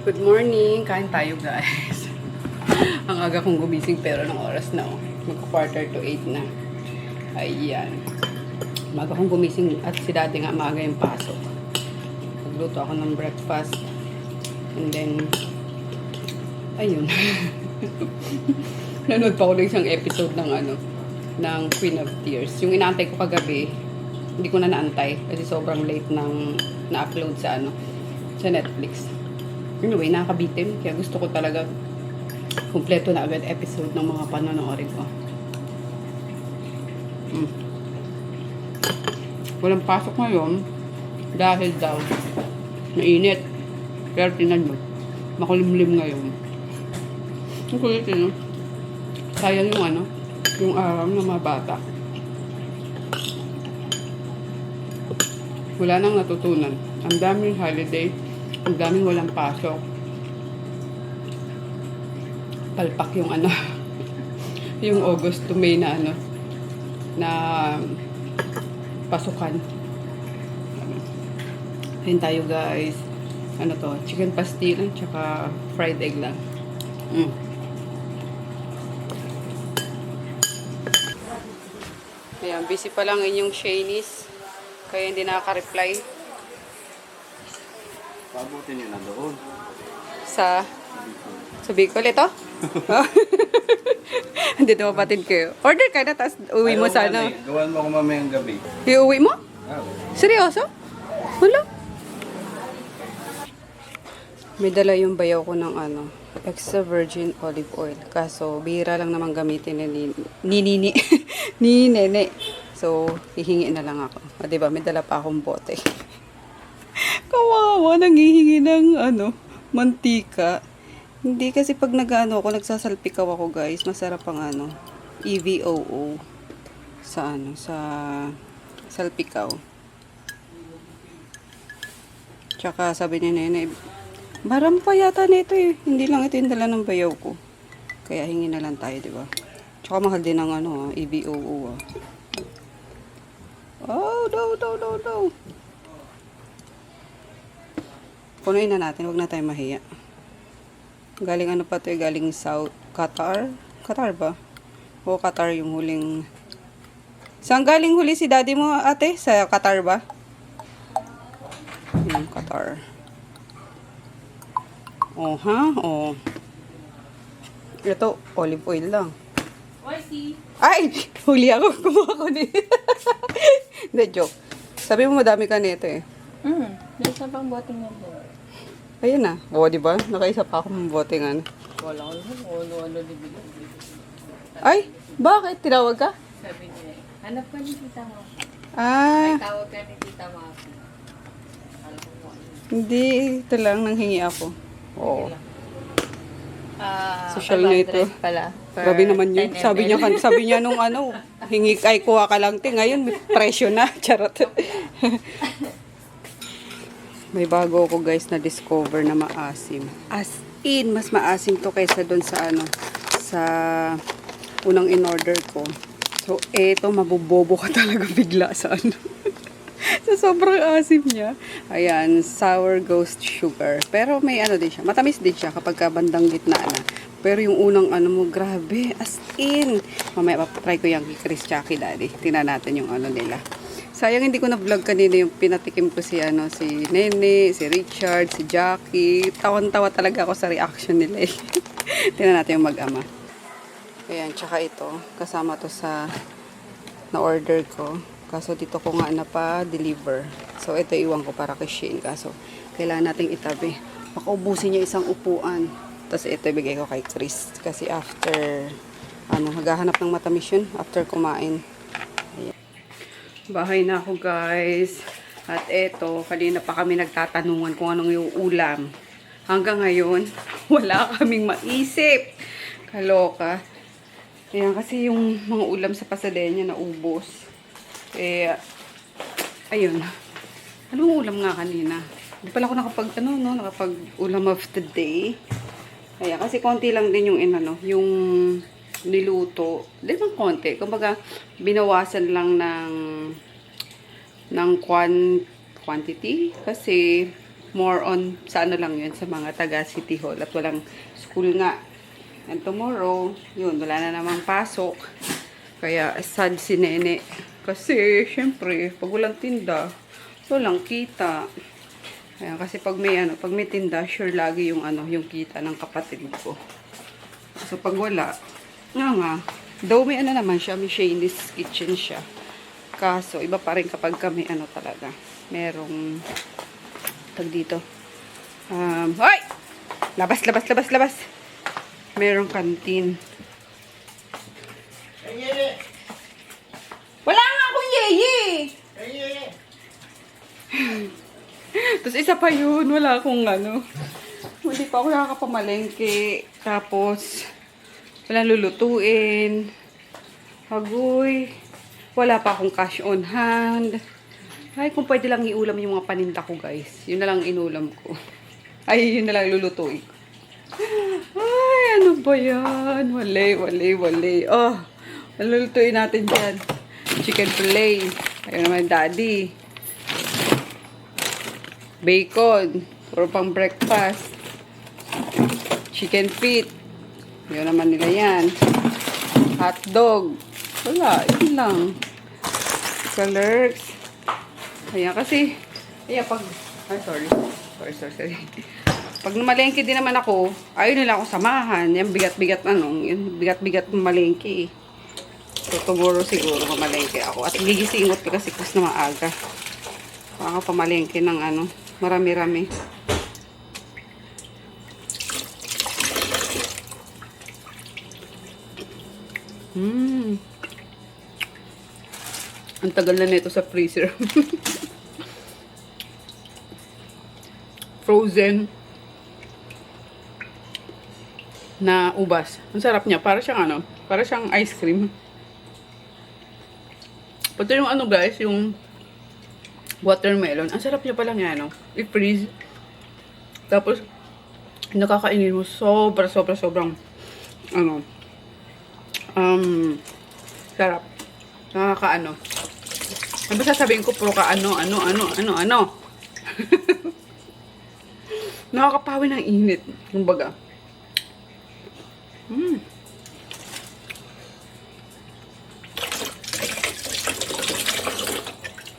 Good morning! Kain tayo guys. Ang aga kong gumising pero ng oras na oh. Magka-quarter to 8 na. Ayan. Maga kong gumising at si dati nga maaga yung pasok. Nagluto ako ng breakfast. And then, ayun. Nanood pa ako ng isang episode ng ng Queen of Tears. Yung inaantay ko kagabi, hindi ko na naantay kasi sobrang late nang na-upload sa sa Netflix. Anyway, nakakabitin. Kaya gusto ko talaga kumpleto na agad episode ng mga panonoodin ko. Walang pasok ngayon dahil daw mainit. Pero tinan mo, makulimlim ngayon. Ang kulit yun, no? Sayang yung yung araw ng mga bata. Wala nang natutunan. Ang daming holiday, ang daming walang pasok. Palpak yung yung August to May na na pasukan. Ayun tayo guys. Chicken pastil tsaka fried egg lang. Ayan, busy pa lang inyong Shanice. Kaya hindi nakaka-reply. Pabutin nyo na doon. Sa Bicol ito? Hindi na mapatid kayo. Order ka na, tapos uwi mo sana. Gawan mo ako mamayang gabi. Iuwi mo? Seryoso? Wala. May dala yung bayaw ko ng extra virgin olive oil. Kaso, bihira lang naman gamitin ni Nene. So, hihingi na lang ako. O, diba, may dala pa akong bote. Kawawa, nanghihingi ng mantika. Hindi kasi pag ako, nagsasalpikaw ako guys. Masarap ang EVOO sa sa salpikaw. Tsaka sabi ni Nene, baram pa yata nito eh. Hindi lang ito yung dala ng bayaw ko. Kaya hingi na lang tayo, diba? Tsaka mahal din ng EVOO ah. Oh, no. Punuin na natin, wag na tayo mahiya. Galing pa to eh, galing South Qatar. Qatar ba? O Qatar yung huling. Saan galing huli si daddy mo ate? Sa Qatar ba? Yung Qatar. Oh ha? Oh. Ito, olive oil lang. Ay! Huli ako. Kumuha ko din. Hindi, joke. Sabi mo madami ka nito eh. May isa pang boting yan doon. Ayun na. O, diba? Nakaisa pa ako ng bote nga. Wala ko lang. Ano libig. Ay! Bakit? Tinawag ka? Sabi niya, hanap ka ni tita mo. Ah! Ay, tawag ka ni tita mo. Alam ko ano. Hindi. Ito lang. Nanghingi ako. Oo. Social 500 nito. pala. Grabe naman yun. 10 Sabi niya nung hingi ay kuha ka lang. Ngayon, may presyo na. Charot. May bago ako guys na discover na maasim. As in, mas maasim to kaysa doon sa sa unang in-order ko. So, eto, mabubobo ka talaga bigla sa sa sobrang asim niya. Ayan, sour ghost sugar. Pero may din siya. Matamis din siya kapag bandang gitna na. Pero yung unang mo, grabe, as in. Mamaya try ko yung kay Chris tsaka kay Daddy. Tingnan natin yung nila. Sayang hindi ko na vlog kanina yung pinatikim ko si Nene, si Richard, si Jackie. Tawan-tawa talaga ako sa reaction nila eh. Tingnan natin yung mag-ama. Ayan, tsaka ito. Kasama to sa na-order ko. Kaso dito ko nga pa-deliver. So ito iwan ko para kay Shane. Kaso kailangan nating itabi. Baka ubusin niya isang upuan. Tapos ito ibigay ko kay Chris. Kasi after, maghahanap ng matamis yun. After kumain. Ayan. Bahay na ako guys. At eto, kanina pa kami nagtatanungan kung anong yung ulam. Hanggang ngayon, wala kaming maisip. Kaloka. Ayan, kasi yung mga ulam sa Pasadena naubos. Ayun. Anong ulam nga kanina? Hindi pala ako nakapag ulam of the day. Kaya kasi konti lang din yung yung niluto. Di bang konti. Kumbaga, binawasan lang ng quantity. Kasi more on sa ano lang yun, sa mga taga City Hall at walang school nga. And tomorrow, yun, wala na namang pasok. Kaya sad si Nene. Kasi, syempre, pag walang tinda, walang kita. Kaya kasi pag may tinda, sure lagi yung yung kita ng kapatid ko. So pag wala, nga, though may naman siya, may Shayne's Kitchen siya. Kaso, iba pa rin kapag kami talaga. Merong tag dito. Hoy! Labas! Merong kantin. Wala nga akong yeye! Tapos isa pa yun, wala akong hindi pa ako nakakapamalengke. Tapos, wala lulutuin. Hagoy. Wala pa akong cash on hand. Ay, kung pwede lang iulam yung mga paninda ko, guys. Yun na lang inulam ko. Ay, yun na lang lulutuin ko. Ay, ano ba yan? Wali. Oh, lulutuin natin dyan. Chicken fillet. Ayun naman, daddy. Bacon. Puro pang breakfast. Chicken feet. Yun naman nila yan. Hot dog. Wala. Yun lang. Colors. Ayan kasi. Ayan pag. Ay, sorry. Pag malengke din naman ako, ayun nila ako samahan. Yan bigat-bigat Yan bigat-bigat malengke eh. So, tomorrow siguro mamalengke ako. At gigisingot ko kasi kus na maaga. Baka pamalengke ng marami-rami. Ang tagal na nito sa freezer. Frozen na ubas. Ang sarap niya. Para siyang para siyang ice cream. Pati yung guys, yung watermelon. Ang sarap niya pala nga, i-freeze. Tapos, nakakainin mo sobrang sarap. Nakakaano. Ano ba sasabihin ko, puro ka ano. Nakakapawi ng init. Kumbaga.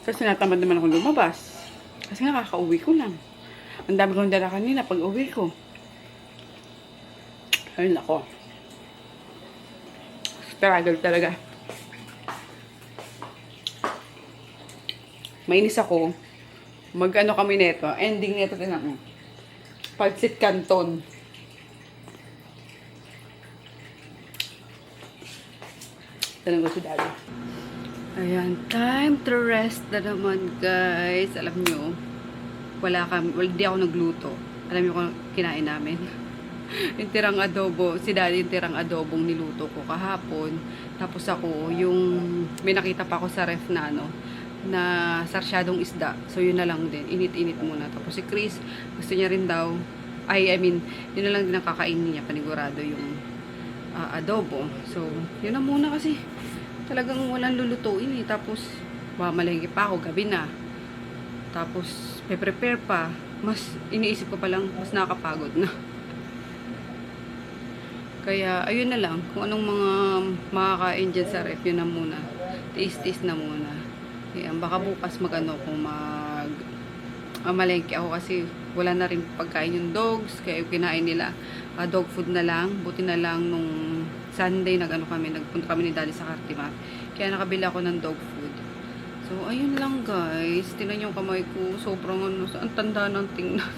Kasi natamad naman ako lumabas. Kasi nga kakauwi ko lang. Ang dami kong dala kanina pag uwi ko. Ayun ako. Struggle talaga. Mainis ako. Mag-ano kami neto. Ending neto din ako. Pansit Canton. Tanong ko si Daddy. Ayan, time to rest na naman, guys. Alam nyo, hindi ako nagluto. Alam nyo kung kinain namin. Yung tirang adobo, si Daddy yung tirang adobong niluto ko kahapon. Tapos ako, may nakita pa ako sa ref na sarsyadong isda. So, yun na lang din. Init-init muna. Tapos si Chris, gusto niya rin daw, yun na lang din ang kakainin niya. Panigurado yung adobo. So, yun na muna kasi talagang walang lulutuin eh. Tapos, mamalengke pa ako, gabi na. Tapos, prepare pa. Mas, iniisip ko pa lang, mas nakakapagod na. Kaya, ayun na lang. Kung anong mga makakain dyan sa ref, yun na muna. Taste na muna. Kaya, baka bukas kung malengke ako kasi wala na rin pagkain yung dogs. Kaya kinain nila dog food na lang. Buti na lang nung Sunday nagpunta kami ni Daddy sa Cartimar. Kaya nakabili ako ng dog food. So, ayun lang guys. Tingnan yung kamay ko. Sobrang ang tanda ng tingnan.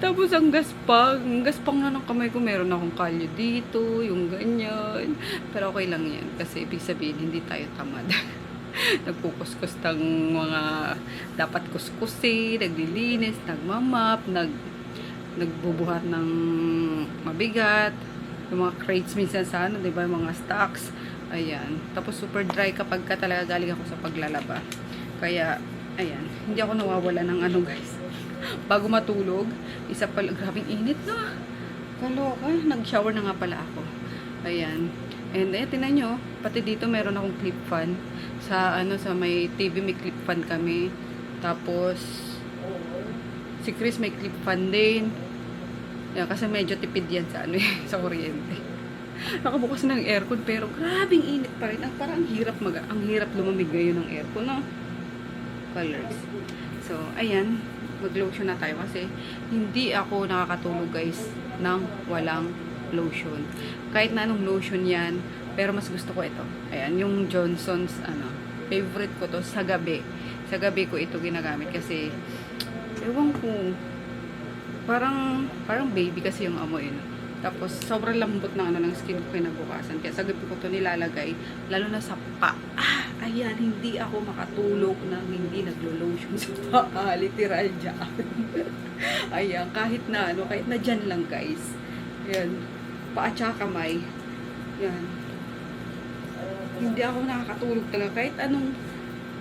Tapos ang gaspang na ng kamay ko. Meron akong kalyo dito, yung ganyan. Pero okay lang yan. Kasi ibig sabihin, hindi tayo tamad. Nagpukuskus ng mga dapat kuskusin, naglilinis, nagmamap, nagbubuhat ng mabigat. Yung mga crates minsan sa diba, mga stocks. Ayan. Tapos super dry kapag talaga galing ako sa paglalaba. Kaya, ayan. Hindi ako nawawala ng guys. Bago matulog, isa pala, grabing init na. Kaloka. Nag-shower na nga pala ako. Ayan. And tinan nyo, pati dito meron akong clip fan. Sa may TV may clip fan kami. Tapos, Si Chris may clip fan din. Yan, kasi medyo tipid yan sa ano sa kuryente. Nakabukas na ng aircon pero grabing init pa rin. Parang ang hirap lumamig ngayon ng aircon, no? Colors. So, ayan. Mag-lotion na tayo kasi hindi ako nakakatulog guys ng walang lotion. Kahit na anong lotion yan, pero mas gusto ko ito. Ayan, yung Johnson's, favorite ko to sa gabi. Sa gabi ko ito ginagamit kasi, ewan ko, parang baby kasi yung amoy, Tapos, sobrang lambot ng skin ko kinabukasan. Kaya sa gabi ko to nilalagay, lalo na sa paa. Ayan, hindi ako makatulog nang hindi naglo-lotion sa paa. Literal dyan. Ayan, kahit na dyan lang guys. Ayan, paa tsaka kamay. Ayan. Hindi ako nakakatulog talaga.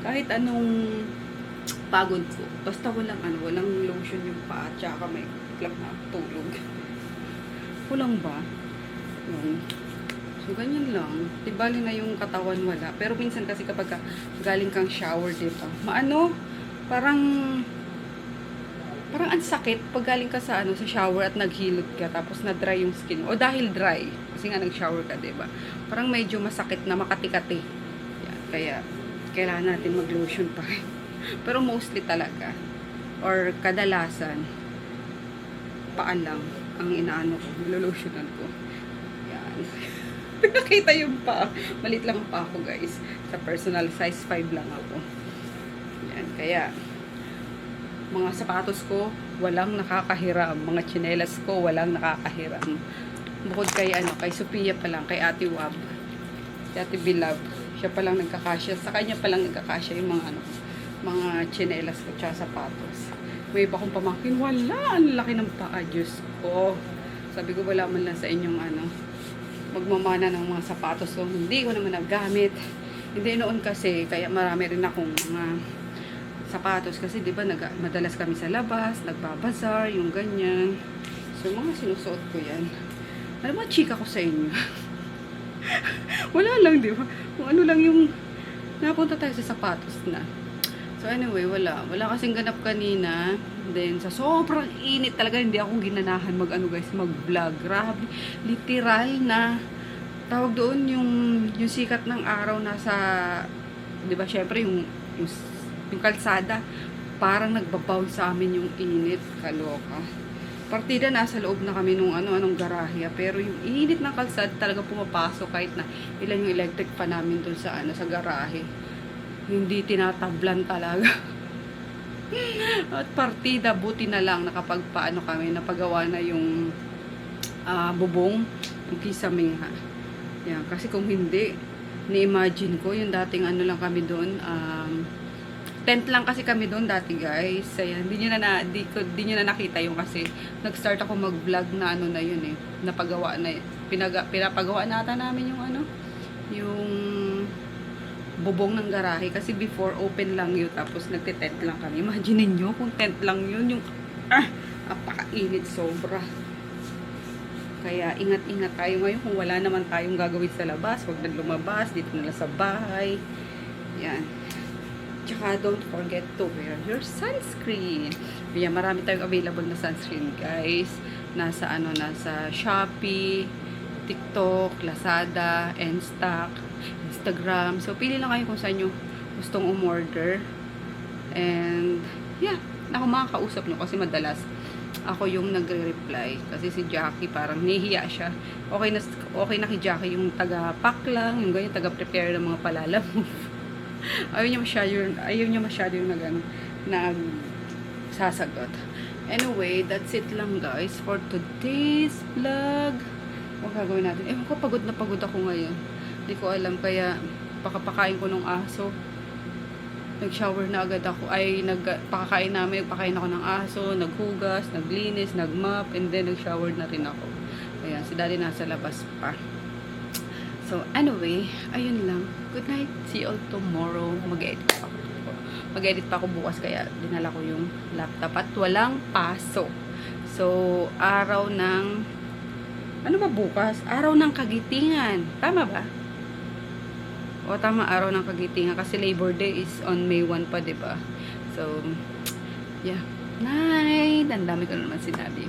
Kahit anong pagod ko. Basta walang lotion yung paa tsaka kamay. Klap na tulog. Kulang ba? Yun. So, ganyan lang. Tibali na yung katawan wala. Pero minsan kasi kapag galing kang shower, diba? Parang ang sakit pag galing ka sa shower at naghilot ka tapos na-dry yung skin. O dahil dry. Kasi nga nag-shower ka, diba? Parang medyo masakit na makati-kati. Yan. Kaya, kailangan natin mag-lotion pa rin. Pero mostly talaga. Or kadalasan, paan lang ang inaano ko. Nilolotionan ko. Yan. Pinakita yung pa. Malit lang pa ako guys. Sa personal size 5 lang ako. Yan. Kaya mga sapatos ko walang nakakahiram. Mga tsinelas ko walang nakakahiram. Bukod kay Sophia pa lang, kay Ate Wab. Kay Ate Bilab. Siya pa lang nagkakasya. Sa kanya pa lang nagkakasya yung mga tsinelas ko tsaka sapatos. May iba akong pamangkin, wala. Ang laki ng paa. Diyos ko. Sabi ko wala man lang sa inyong magmamana ng mga sapatos. So, hindi ko naman nagamit. Hindi noon kasi, kaya marami rin akong mga sapatos. Kasi di ba madalas kami sa labas, nagbabazar, yung ganyan. So, mga sinusuot ko yan. Alam mo, chika ko sa inyo. Wala lang, di ba? Kung ano lang yung napunta tayo sa sapatos na. So anyway, wala kasing ganap kanina. Then sa sobrang init talaga hindi ako ginanahan mag-vlog. Grabe, literal na tawag doon yung sikat ng araw nasa 'di ba syempre yung kalsada parang nagbabounce sa amin yung init, kaloka. Partida nasa loob na kami nung anong garahe, pero yung init ng kalsada talaga pumapasok kahit na ilan yung electric pa namin doon sa sa garahe. Hindi tinatablan talaga. At partida, buti na lang nakapagpaano kami, napagawa na yung bubong, yung kisamingha. Yan, kasi kung hindi, ni-imagine ko, yung dating lang kami doon, tent lang kasi kami doon dati guys. Ayan, di nyo na nakita yung kasi nag-start ako mag-vlog na na yun napagawa na, pinapagawa nata namin yung yung bubong ng garahe kasi before open lang yun tapos nagte-tent lang kami. Imagine niyo kung tent lang yun yung apaka-init sobra. Kaya ingat-ingat tayo ngayon kung wala naman tayong gagawin sa labas, huwag na lumabas dito na lang sa bahay. Yan. Tsaka don't forget to wear your sunscreen. Kaya marami tayong available na sunscreen guys. Nasa nasa Shopee, TikTok, Lazada, Enstock, Instagram. So, pili lang kayo kung saan nyo gustong umorder. And, yeah, ako makakausap nyo kasi madalas ako yung nagre-reply. Kasi si Jackie parang nahihiya siya. Okay na kay Jackie yung taga-pack lang, yung ganyan, taga-prepare ng mga palalamove. ayaw niya masyado yung nagsasagot. Anyway, that's it lang guys for today's vlog. Ang gagawin natin. Ewan ko, pagod na pagod ako ngayon. Hindi ko alam, kaya pakapakain ko ng aso. Nag-shower na agad ako. Nagpakain ako ng aso, naghugas, naglinis, nagmap, and then nag-shower na rin ako. Ayan, si daddy nasa labas pa. So, anyway, ayun lang. Good night. See you all tomorrow. Mag-edit pa ako bukas, kaya dinala ko yung laptop at walang pasok. So, araw ng ano ba bukas? Araw ng Kagitingan. Tama ba? O tama, araw ng Kagitingan kasi Labor Day is on May 1 pa, 'di ba? So, yeah. Night! Ang dami ko naman sinabi.